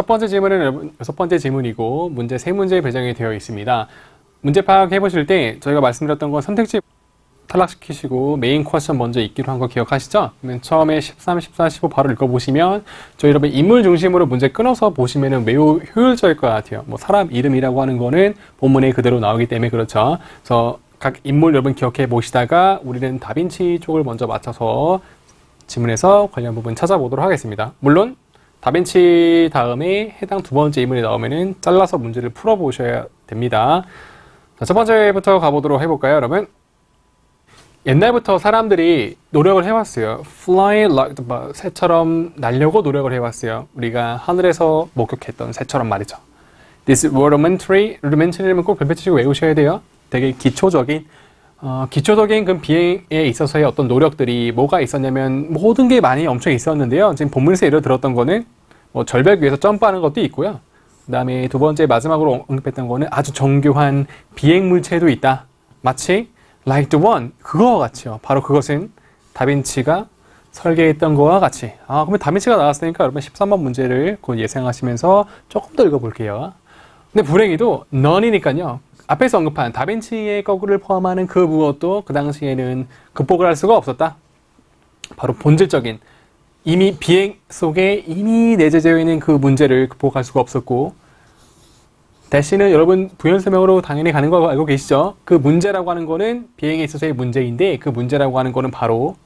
첫 번째 질문은 여러분 6번째 질문이고 문제 3문제 배정이 되어 있습니다. 문제 파악해 보실 때 저희가 말씀드렸던 건 선택지 탈락시키시고 메인 퀘스천 먼저 읽기로 한 거 기억하시죠? 그러면 처음에 13, 14, 15 바로 읽어보시면 저희 여러분 인물 중심으로 문제 끊어서 보시면 매우 효율적일 것 같아요. 뭐 사람 이름이라고 하는 거는 본문에 그대로 나오기 때문에 그렇죠. 그래서 각 인물 여러분 기억해 보시다가 우리는 다빈치 쪽을 먼저 맞춰서 지문에서 관련 부분 찾아보도록 하겠습니다. 물론 다빈치 다음에 해당 두 번째 인물이 나오면은 잘라서 문제를 풀어보셔야 됩니다. 자, 첫 번째부터 가보도록 해볼까요, 여러분? 옛날부터 사람들이 노력을 해왔어요. Fly like the bird, 새처럼 날려고 노력을 해왔어요. 우리가 하늘에서 목격했던 새처럼 말이죠. This rudimentary는 꼭 별표치고 외우셔야 돼요. 되게 기초적인 그 비행에 있어서의 어떤 노력들이 뭐가 있었냐면 모든 게 많이 엄청 있었는데요. 지금 본문에서 예를 들었던 거는 뭐 절벽 위에서 점프하는 것도 있고요. 그 다음에 두 번째 마지막으로 언급했던 거는 아주 정교한 비행 물체도 있다. 마치 like the one, 그거와 같이요. 바로 그것은 다빈치가 설계했던 거와 같이. 그러면 다빈치가 나왔으니까 여러분 13번 문제를 곧 예상하시면서 조금 더 읽어볼게요. 근데 불행히도 none이니까요. 앞에서 언급한 다빈치의 거구를 포함하는 그 무엇도 그 당시에는 극복을 할 수가 없었다. 바로 본질적인 이미 비행 속에 이미 내재되어 있는 그 문제를 극복할 수가 없었고 대신은 여러분 부연 설명으로 당연히 가는 거 알고 계시죠? 그 문제라고 하는 거는 비행에 있어서의 문제인데 그 문제라고 하는 거는 바로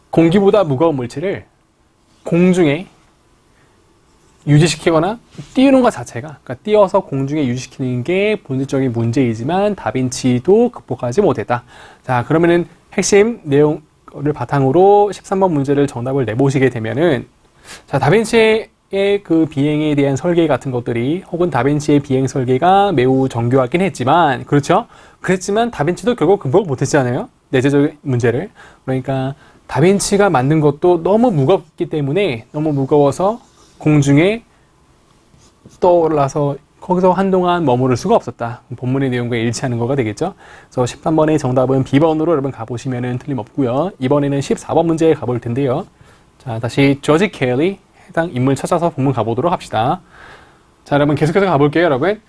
공기보다 무거운 물체를 공중에 유지시키거나 띄우는 것 자체가, 그러니까 띄어서 공중에 유지시키는 게 본질적인 문제이지만 다빈치도 극복하지 못했다. 자, 그러면은 핵심 내용을 바탕으로 13번 문제를 정답을 내보시게 되면은 자, 다빈치의 그 비행에 대한 설계 같은 것들이 혹은 다빈치의 비행 설계가 매우 정교하긴 했지만 그렇죠? 그랬지만 다빈치도 결국 극복 못했잖아요. 내재적 문제를. 그러니까 다빈치가 만든 것도 너무 무겁기 때문에 너무 무거워서 공중에 떠올라서 거기서 한동안 머무를 수가 없었다. 본문의 내용과 일치하는 거가 되겠죠. 그래서 13번의 정답은 B번으로 여러분 가보시면 틀림없고요. 이번에는 14번 문제에 가볼 텐데요. 자, 다시 조지 켈리 해당 인물 찾아서 본문 가보도록 합시다. 자, 여러분 계속해서 가볼게요, 여러분.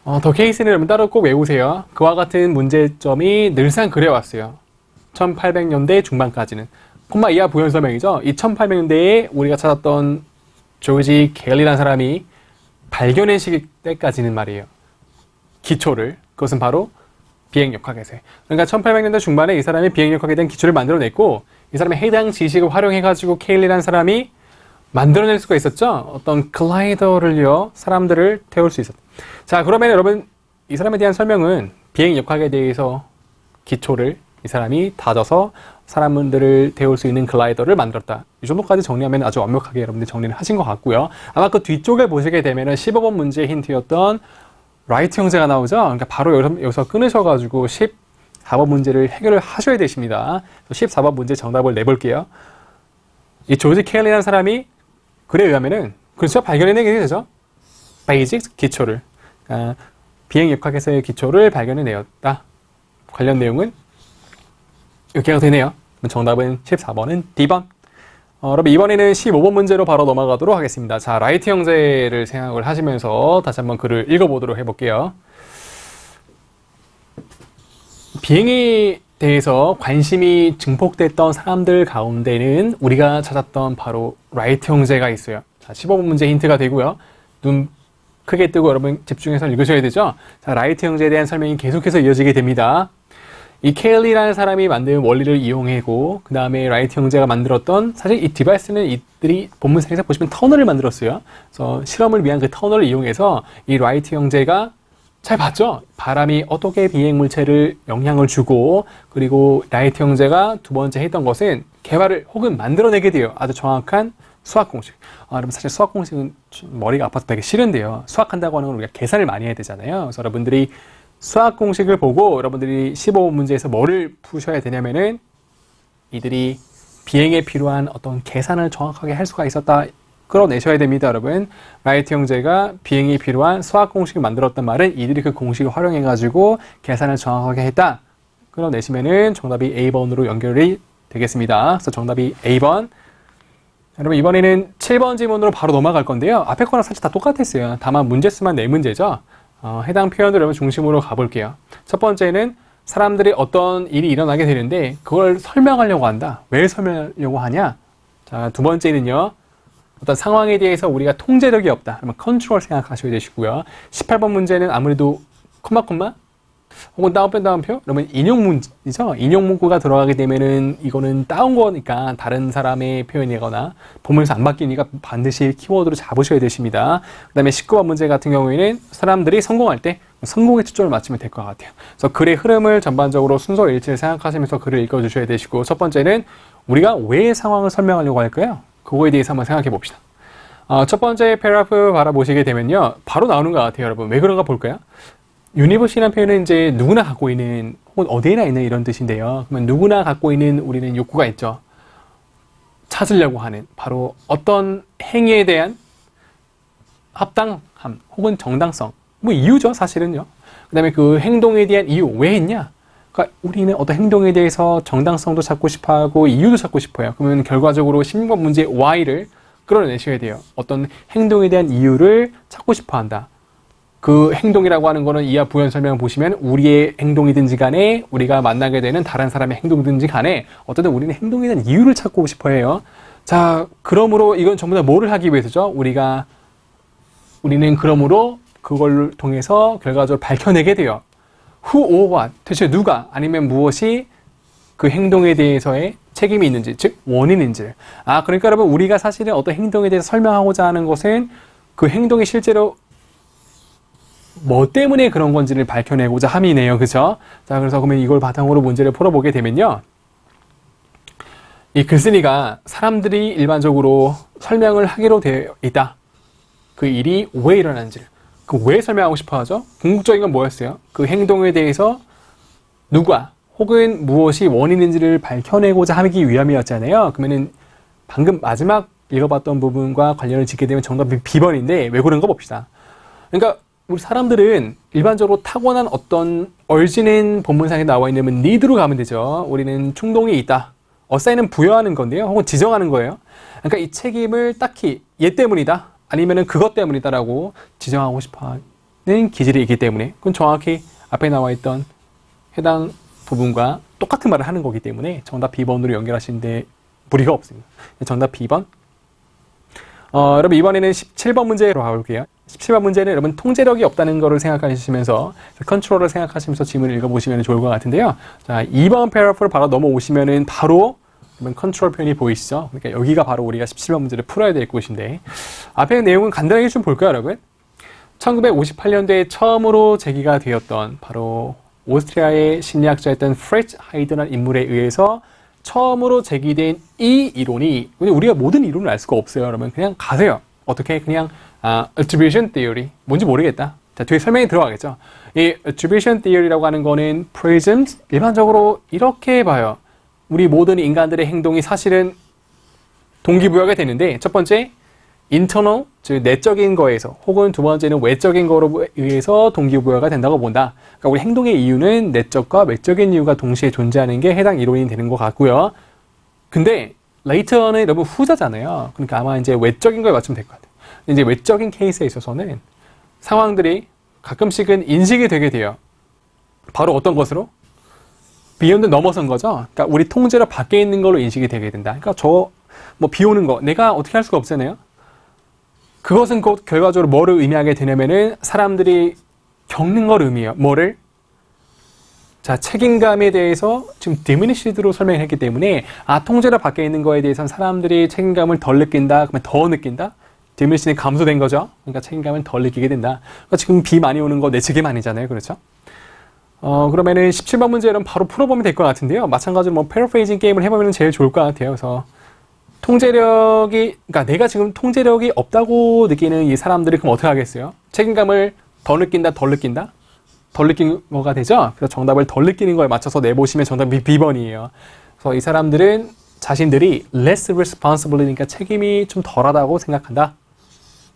더 케이스는 여러분 따로 꼭 외우세요. 그와 같은 문제점이 늘상 그래왔어요. 1800년대 중반까지는. 콤마 이하 부연 설명이죠. 이 1800년대에 우리가 찾았던 조지 켈리라는 사람이 발견해시기 때까지는 말이에요. 기초를. 그것은 바로 비행역학에서요. 그러니까 1800년대 중반에 이 사람이 비행역학에 대한 기초를 만들어냈고 이 사람의 해당 지식을 활용해가지고 켈리라는 사람이 만들어낼 수가 있었죠. 어떤 글라이더를요. 사람들을 태울 수 있었다. 자, 그러면 여러분 이 사람에 대한 설명은 비행역학에 대해서 기초를 이 사람이 다져서 사람들을 태울 수 있는 글라이더를 만들었다. 이 정도까지 정리하면 아주 완벽하게 여러분들이 정리를 하신 것 같고요. 아마 그 뒤쪽에 보시게 되면 15번 문제의 힌트였던 라이트 형제가 나오죠. 그러니까 바로 여기서 끊으셔가지고 14번 문제를 해결을 하셔야 되십니다. 14번 문제 정답을 내볼게요. 이 조지 켈리라는 사람이 글에 의하면은 그렇죠? 발견해내게 되죠. 베이직 기초를. 그러니까 비행역학에서의 기초를 발견해내었다. 관련 내용은 이렇게 되네요. 정답은 14번은 D번. 여러분 이번에는 15번 문제로 바로 넘어가도록 하겠습니다. 자, 라이트 형제를 생각을 하시면서 다시 한번 글을 읽어보도록 해볼게요. 비행에 대해서 관심이 증폭됐던 사람들 가운데는 우리가 찾았던 바로 라이트 형제가 있어요. 자, 15번 문제 힌트가 되고요. 눈 크게 뜨고 여러분 집중해서 읽으셔야 되죠. 자, 라이트 형제에 대한 설명이 계속해서 이어지게 됩니다. 이 켈리라는 사람이 만든 원리를 이용하고 그 다음에 라이트 형제가 만들었던 사실 이 디바이스는 이들이 본문상에서 보시면 터널을 만들었어요. 그래서 실험을 위한 그 터널을 이용해서 이 라이트 형제가 잘 봤죠? 바람이 어떻게 비행 물체를 영향을 주고 그리고 라이트 형제가 두 번째 했던 것은 개발을 혹은 만들어내게 돼요. 아주 정확한 수학 공식. 여러분 사실 수학 공식은 머리가 아파서 되게 싫은데요. 수학한다고 하는 건 우리가 계산을 많이 해야 되잖아요. 그래서 여러분들이 수학 공식을 보고 여러분들이 15번 문제에서 뭐를 푸셔야 되냐면은 이들이 비행에 필요한 어떤 계산을 정확하게 할 수가 있었다. 끌어내셔야 됩니다, 여러분. 라이트 형제가 비행에 필요한 수학 공식을 만들었단 말은 이들이 그 공식을 활용해가지고 계산을 정확하게 했다. 끌어내시면은 정답이 A번으로 연결이 되겠습니다. 그래서 정답이 A번. 여러분 이번에는 7번 지문으로 바로 넘어갈 건데요. 앞에 거랑 사실 다 똑같았어요. 다만 문제 수만 4문제죠. 해당 표현들 여러분 중심으로 가볼게요. 첫 번째는 사람들이 어떤 일이 일어나게 되는데 그걸 설명하려고 한다. 왜 설명하려고 하냐? 자, 두 번째는요. 어떤 상황에 대해서 우리가 통제력이 없다. 그러면 컨트롤 생각하셔야 되시고요. 18번 문제는 아무래도 콤마 혹은 다운표? 그러면 인용 문제죠. 인용 문구가 들어가게 되면은 이거는 따온 거니까 다른 사람의 표현이거나 본문에서 안 바뀌니까 반드시 키워드로 잡으셔야 되십니다. 그 다음에 19번 문제 같은 경우에는 사람들이 성공할 때 성공에 초점을 맞추면 될 것 같아요. 그래서 글의 흐름을 전반적으로 순서 일치를 생각하시면서 글을 읽어주셔야 되시고, 첫 번째는 우리가 왜 상황을 설명하려고 할까요? 그거에 대해서 한번 생각해 봅시다. 첫 번째 패러그래프 바라보시게 되면요. 바로 나오는 것 같아요, 여러분. 왜 그런가 볼까요? 유니버시라는 표현은 이제 누구나 갖고 있는 혹은 어디에나 있는 이런 뜻인데요. 그러면 누구나 갖고 있는 우리는 욕구가 있죠. 찾으려고 하는 바로 어떤 행위에 대한 합당함 혹은 정당성, 뭐 이유죠, 사실은요. 그 다음에 그 행동에 대한 이유, 왜 했냐? 그러니까 우리는 어떤 행동에 대해서 정당성도 찾고 싶어하고 이유도 찾고 싶어요. 그러면 결과적으로 16번 문제 Y를 끌어내셔야 돼요. 어떤 행동에 대한 이유를 찾고 싶어한다. 그 행동이라고 하는 거는 이하 부연 설명을 보시면 우리의 행동이든지 간에 우리가 만나게 되는 다른 사람의 행동이든지 간에 어쨌든 우리는 행동에 대한 이유를 찾고 싶어 해요. 자, 그러므로 이건 전부 다 뭐를 하기 위해서죠? 우리는 그러므로 그걸 통해서 결과적으로 밝혀내게 돼요. Who or what? 대체 누가 아니면 무엇이 그 행동에 대해서의 책임이 있는지, 즉 원인인지. 그러니까 여러분 우리가 사실은 어떤 행동에 대해서 설명하고자 하는 것은 그 행동이 실제로 뭐 때문에 그런 건지를 밝혀내고자 함이네요. 그죠? 자, 그래서 그러면 이걸 바탕으로 문제를 풀어보게 되면요. 이 글쓴이가 사람들이 일반적으로 설명을 하기로 되어 있다. 그 일이 왜 일어나는지. 그 왜 설명하고 싶어 하죠? 궁극적인 건 뭐였어요? 그 행동에 대해서 누가 혹은 무엇이 원인인지를 밝혀내고자 하기 위함이었잖아요. 그러면은 방금 마지막 읽어봤던 부분과 관련을 짓게 되면 정답이 B번인데 왜 그런가 봅시다. 그러니까 우리 사람들은 일반적으로 타고난 어떤 얼지는 본문상에 나와 있는 need로 가면 되죠. 우리는 충동이 있다. 어사인은 부여하는 건데요. 혹은 지정하는 거예요. 그러니까 이 책임을 딱히 얘 때문이다. 아니면은 그것 때문이다라고 지정하고 싶어하는 기질이 있기 때문에 그건 정확히 앞에 나와 있던 해당 부분과 똑같은 말을 하는 거기 때문에 정답 B번으로 연결하시는데 무리가 없습니다. 정답 B번. 여러분 이번에는 17번 문제로 가볼게요. 17번 문제는 여러분 통제력이 없다는 거를 생각하시면서 컨트롤을 생각하시면서 질문을 읽어보시면 좋을 것 같은데요. 자, 2번 패러그래프를 바로 넘어오시면은 바로 컨트롤 표현이 보이시죠? 그러니까 여기가 바로 우리가 17번 문제를 풀어야 될 곳인데 앞에 내용은 간단하게 좀 볼까요, 여러분? 1958년도에 처음으로 제기가 되었던 바로 오스트리아의 심리학자였던 프레츠 하이드라는 인물에 의해서 처음으로 제기된 이 이론이 우리가 모든 이론을 알 수가 없어요. 여러분 그냥 가세요. 어떻게 그냥 attribution theory 뭔지 모르겠다. 자, 뒤에 설명이 들어가겠죠. 이 attribution theory라고 하는 거는 prisms 일반적으로 이렇게 봐요. 우리 모든 인간들의 행동이 사실은 동기부여가 되는데 첫 번째 internal 즉 내적인 거에서 혹은 두 번째는 외적인 거로 의해서 동기부여가 된다고 본다. 그러니까 우리 행동의 이유는 내적과 외적인 이유가 동시에 존재하는 게 해당 이론이 되는 것 같고요. 근데 later는 여러분 후자잖아요. 그러니까 아마 이제 외적인 거에 맞추면 될 것 같아요. 이제 외적인 케이스에 있어서는 상황들이 가끔씩은 인식이 되게 돼요. 바로 어떤 것으로? beyond 넘어선 거죠. 그러니까 우리 통제로 밖에 있는 걸로 인식이 되게 된다. 그러니까 비 오는 거 내가 어떻게 할 수가 없잖아요. 그것은 곧 결과적으로 뭐를 의미하게 되냐면은 사람들이 겪는 걸 의미해요. 뭐를? 자, 책임감에 대해서 지금 diminished로 설명했기 때문에 통제로 밖에 있는 거에 대해서는 사람들이 책임감을 덜 느낀다. 그러면 더 느낀다. diminished는 감소된 거죠. 그러니까 책임감을 덜 느끼게 된다. 그러니까 지금 비 많이 오는 거 내 책임 아니잖아요. 그렇죠? 그러면은 17번 문제는 바로 풀어보면 될 것 같은데요. 마찬가지로 패러프레이징 게임을 해보면 제일 좋을 것 같아요. 그래서 그러니까 내가 지금 통제력이 없다고 느끼는 이 사람들이 그럼 어떻게 하겠어요? 책임감을 더 느낀다, 덜 느낀다? 덜 느낀 거가 되죠? 그래서 정답을 덜 느끼는 거에 맞춰서 내보시면 정답이 B번이에요. 그래서 이 사람들은 자신들이 less responsible니까 책임이 좀 덜하다고 생각한다.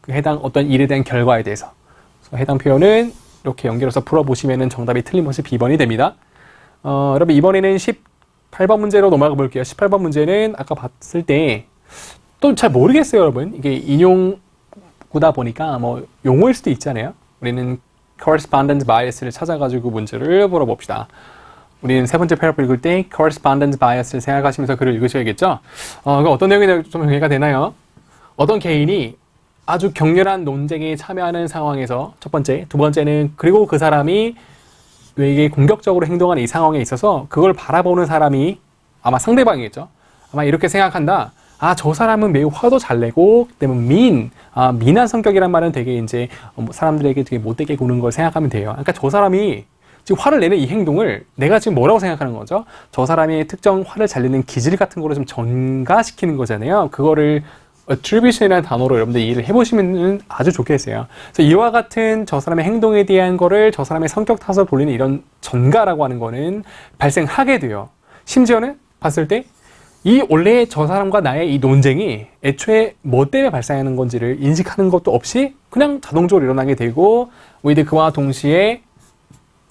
그 해당 어떤 일에 대한 결과에 대해서. 그래서 해당 표현은 이렇게 연결해서 풀어보시면 정답이 틀림없이 B번이 됩니다. 여러분 이번에는 18번 문제로 넘어가 볼게요. 18번 문제는 아까 봤을 때 또 잘 모르겠어요, 여러분. 이게 인용구다 보니까 뭐 용어일 수도 있잖아요. 우리는 correspondence bias를 찾아가지고 문제를 풀어봅시다. 우리는 세 번째 패러그래프 읽을 때 correspondence bias를 생각하시면서 글을 읽으셔야겠죠. 어떤 내용이 좀 이해가 되나요? 어떤 개인이 아주 격렬한 논쟁에 참여하는 상황에서 첫 번째, 두 번째는 그리고 그 사람이 왜 공격적으로 행동하는 이 상황에 있어서 그걸 바라보는 사람이 아마 상대방이겠죠. 아마 이렇게 생각한다. 아, 저 사람은 매우 화도 잘 내고, 그다음에 미난 성격이란 말은 되게 이제 사람들에게 되게 못되게 구는 걸 생각하면 돼요. 그러니까 저 사람이 지금 화를 내는 이 행동을 내가 지금 뭐라고 생각하는 거죠? 저 사람의 특정 화를 잘 내는 기질 같은 거를 좀 전가시키는 거잖아요. 그거를 attribution이라는 단어로 여러분들 이해를 해보시면 아주 좋겠어요. 그래서 이와 같은 저 사람의 행동에 대한 거를 저 사람의 성격 탓으로 돌리는 이런 전가라고 하는 거는 발생하게 돼요. 심지어는 봤을 때 이 원래 저 사람과 나의 이 논쟁이 애초에 뭐 때문에 발생하는 건지를 인식하는 것도 없이 그냥 자동적으로 일어나게 되고 오히려 그와 동시에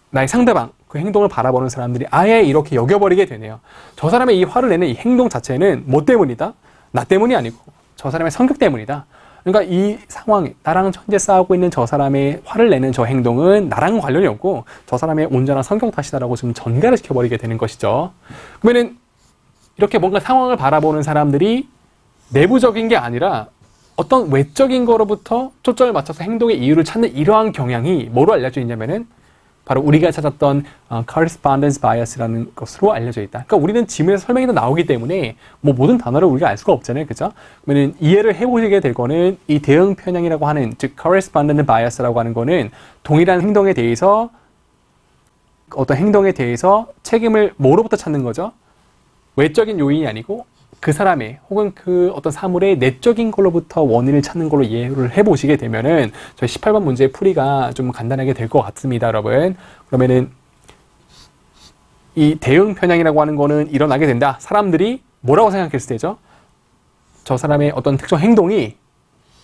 나의 상대방, 그 행동을 바라보는 사람들이 아예 이렇게 여겨버리게 되네요. 저 사람의 이 화를 내는 이 행동 자체는 뭐 때문이다? 나 때문이 아니고 저 사람의 성격 때문이다. 그러니까 이 상황에 나랑 현재 싸우고 있는 저 사람의 화를 내는 저 행동은 나랑 관련이 없고 저 사람의 온전한 성격 탓이다라고 좀 전가를 시켜버리게 되는 것이죠. 그러면은 이렇게 뭔가 상황을 바라보는 사람들이 내부적인 게 아니라 어떤 외적인 거로부터 초점을 맞춰서 행동의 이유를 찾는 이러한 경향이 뭐로 알려져 있냐면은 바로 우리가 찾았던 correspondence bias라는 것으로 알려져 있다. 그러니까 우리는 지문에서 설명이 다 나오기 때문에 뭐 모든 단어를 우리가 알 수가 없잖아요. 그죠? 그러면 이해를 해보시게 될 거는 이 대응 편향이라고 하는 즉 correspondence bias라고 하는 거는 동일한 행동에 대해서 어떤 행동에 대해서 책임을 뭐로부터 찾는 거죠? 외적인 요인이 아니고 그 사람의 혹은 그 어떤 사물의 내적인 걸로부터 원인을 찾는 걸로 이해를 해보시게 되면은 저희 18번 문제의 풀이가 좀 간단하게 될 것 같습니다, 여러분. 그러면은 이 대응 편향이라고 하는 거는 일어나게 된다. 사람들이 뭐라고 생각했을 때죠? 저 사람의 어떤 특정 행동이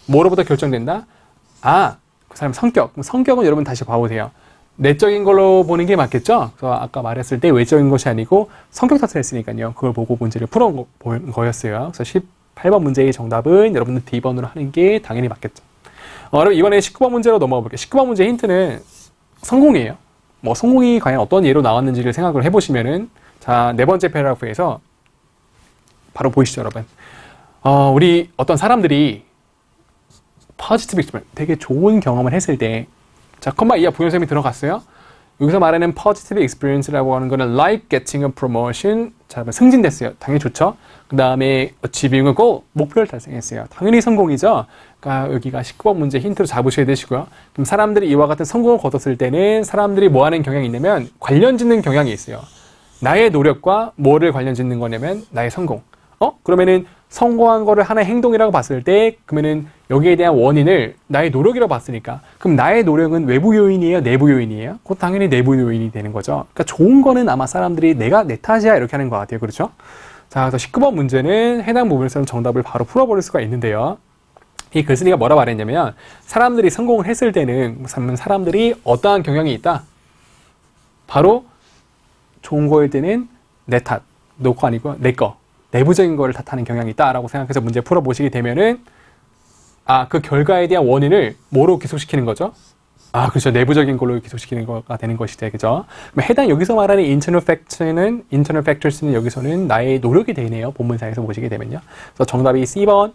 뭐로부터 결정된다? 아, 그 사람 성격. 성격은 여러분 다시 봐보세요. 내적인 걸로 보는 게 맞겠죠? 그래서 아까 말했을 때 외적인 것이 아니고 성격 탓을 했으니까요. 그걸 보고 문제를 풀어본 거였어요. 그래서 18번 문제의 정답은 여러분들 D번으로 하는 게 당연히 맞겠죠. 여러분 이번에 19번 문제로 넘어가 볼게요. 19번 문제 힌트는 성공이에요. 뭐 성공이 과연 어떤 예로 나왔는지를 생각을 해보시면은 자, 네 번째 패러그래프에서 바로 보이시죠, 여러분. 우리 어떤 사람들이 positive experience, 되게 좋은 경험을 했을 때 자, 컴마 이하 부연셈이 들어갔어요. 여기서 말하는 positive experience라고 하는 거는 like getting a promotion. 자, 승진됐어요. 당연히 좋죠. 그 다음에 achieving a goal. 목표를 달성했어요. 당연히 성공이죠. 그러니까 여기가 19번 문제 힌트로 잡으셔야 되시고요. 그럼 사람들이 이와 같은 성공을 거뒀을 때는 사람들이 뭐 하는 경향이 있냐면 관련 짓는 경향이 있어요. 나의 노력과 뭐를 관련 짓는 거냐면 나의 성공. 그러면은 성공한 거를 하나의 행동이라고 봤을 때 그러면은 여기에 대한 원인을 나의 노력이라고 봤으니까 그럼 나의 노력은 외부 요인이에요? 내부 요인이에요? 그것 당연히 내부 요인이 되는 거죠. 그러니까 좋은 거는 아마 사람들이 내가 내 탓이야 이렇게 하는 것 같아요. 그렇죠? 자, 그래서 19번 문제는 해당 부분에서는 정답을 바로 풀어버릴 수가 있는데요. 이 글쓴이가 뭐라 말했냐면 사람들이 성공을 했을 때는 사람들이 어떠한 경향이 있다? 바로 좋은 거일 때는 내 탓, 너 거 아니고 내 거. 내부적인 거를 탓하는 경향이 있다라고 생각해서 문제 풀어보시게 되면은 그 결과에 대한 원인을 뭐로 기속시키는 거죠? 그렇죠. 내부적인 걸로 기속시키는 거가 되는 것이죠. 그죠? 해당 여기서 말하는 internal factors는 여기서는 나의 노력이 되네요. 본문상에서 보시게 되면요. 그래서 정답이 C번